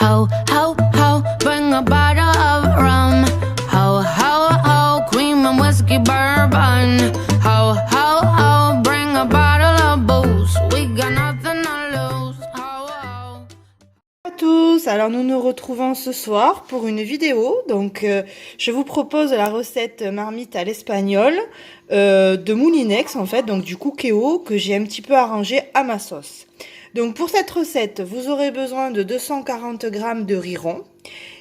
Ho, ho, ho, bring a bottle of rum. Ho, ho, ho, cream and whiskey bourbon. Ho, ho, ho, bring a bottle of booze. We got nothing to lose. Ho, ho. Bonjour à tous, alors nous nous retrouvons ce soir pour une vidéo. Donc je vous propose la recette marmite à l'espagnol de Moulinex en fait, donc du cookéo que j'ai un petit peu arrangé à ma sauce. Donc pour cette recette, vous aurez besoin de 240 g de riz rond.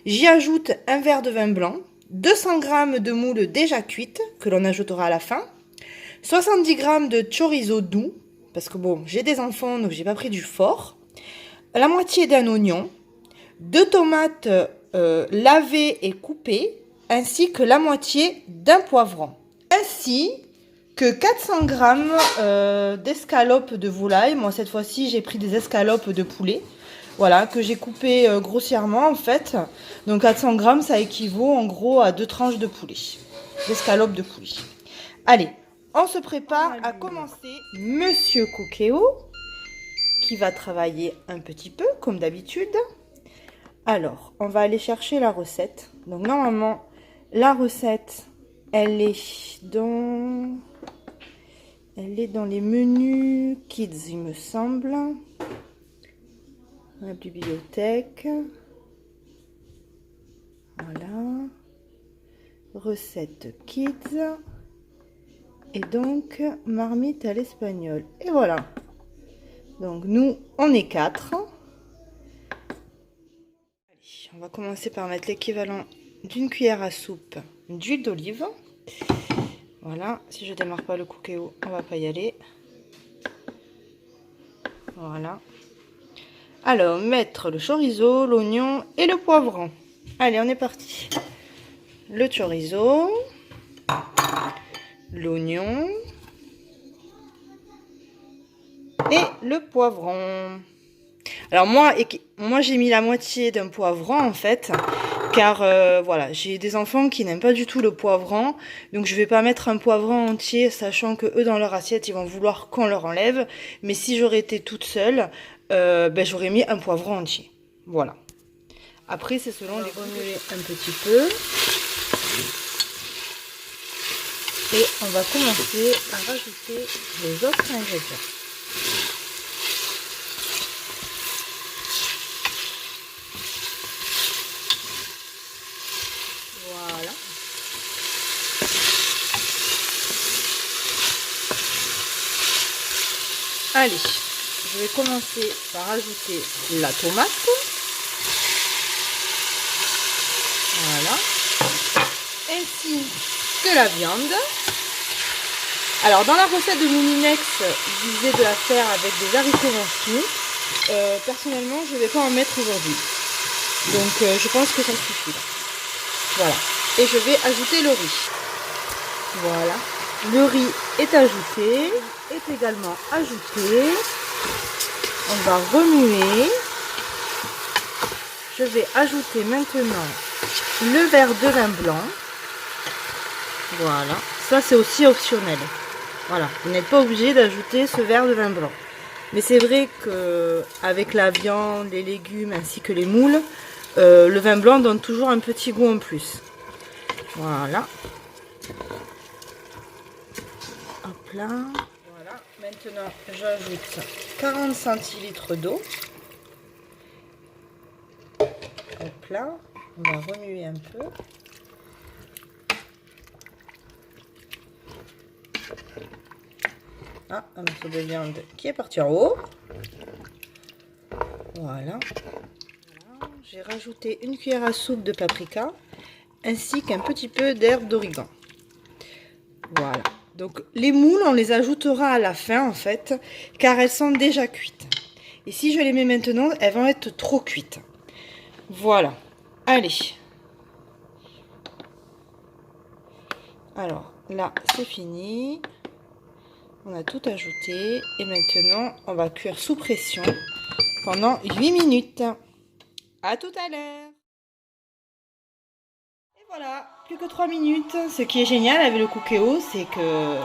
J'y ajoute un verre de vin blanc, 200 g de moule déjà cuite que l'on ajoutera à la fin, 70 g de chorizo doux, parce que bon, j'ai des enfants donc j'ai pas pris du fort, la moitié d'un oignon, 2 tomates lavées et coupées, ainsi que la moitié d'un poivron, ainsi que 400 g d'escalopes de volaille. Moi cette fois-ci j'ai pris des escalopes de poulet, voilà, que j'ai coupé grossièrement en fait. Donc 400 g ça équivaut en gros à 2 tranches de poulet, d'escalopes de poulet. Allez, on se prépare à commencer. Monsieur Cookéo qui va travailler un petit peu comme d'habitude. Alors on va aller chercher la recette. Donc normalement la recette elle est dans les menus kids il me semble, la bibliothèque, voilà, recette kids et donc marmite à l'espagnol, et voilà. Donc nous on est 4. Allez, on va commencer par mettre l'équivalent d'une cuillère à soupe d'huile d'olive. Voilà, si je démarre pas le cookéo, on va pas y aller. Voilà. Alors, mettre le chorizo, l'oignon et le poivron. Allez, on est parti. Le chorizo, l'oignon et le poivron. Alors moi j'ai mis la moitié d'un poivron en fait, car voilà, j'ai des enfants qui n'aiment pas du tout le poivron, donc je vais pas mettre un poivron entier, sachant que eux dans leur assiette ils vont vouloir qu'on leur enlève. Mais si j'aurais été toute seule, j'aurais mis un poivron entier. Voilà. Après c'est selon les remuer un petit peu. Et on va commencer à rajouter les autres ingrédients. Voilà. Allez, je vais commencer par ajouter la tomate. Voilà. Ainsi que la viande. Alors dans la recette de Moulinex, je disais de la faire avec des haricots roncus. Personnellement, je ne vais pas en mettre aujourd'hui. Donc je pense que ça suffit là. Voilà, et je vais ajouter le riz. Voilà, le riz est ajouté, est également ajouté. On va remuer. Je vais ajouter maintenant le verre de vin blanc. Voilà, ça c'est aussi optionnel. Voilà, vous n'êtes pas obligé d'ajouter ce verre de vin blanc. Mais c'est vrai que avec la viande, les légumes ainsi que les moules, le vin blanc donne toujours un petit goût en plus. Voilà. Hop là. Voilà. Maintenant, j'ajoute 40 centilitres d'eau. Hop là. On va remuer un peu. Ah, un morceau de viande qui est parti en haut. Voilà. J'ai rajouté une cuillère à soupe de paprika ainsi qu'un petit peu d'herbe d'origan. Voilà. Donc les moules, on les ajoutera à la fin en fait, car elles sont déjà cuites. Et si je les mets maintenant, elles vont être trop cuites. Voilà. Allez. Alors là, c'est fini. On a tout ajouté. Et maintenant, on va cuire sous pression pendant 8 minutes. À tout à l'heure. Et voilà, plus que 3 minutes. Ce qui est génial avec le cookéo, c'est que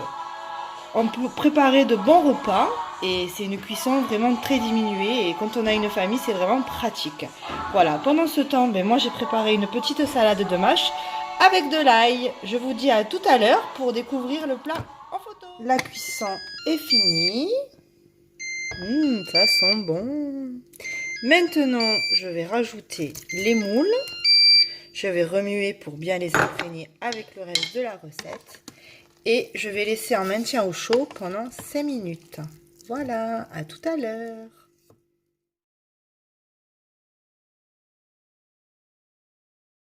on peut préparer de bons repas Et c'est une cuisson vraiment très diminuée. Et quand on a une famille, c'est vraiment pratique. Voilà, pendant ce temps, ben, moi j'ai préparé une petite salade de mâche avec de l'ail. Je vous dis à tout à l'heure pour découvrir le plat en photo. La cuisson est finie. Ça sent bon. Maintenant, je vais rajouter les moules. Je vais remuer pour bien les imprégner avec le reste de la recette. Et je vais laisser en maintien au chaud pendant 5 minutes. Voilà, à tout à l'heure.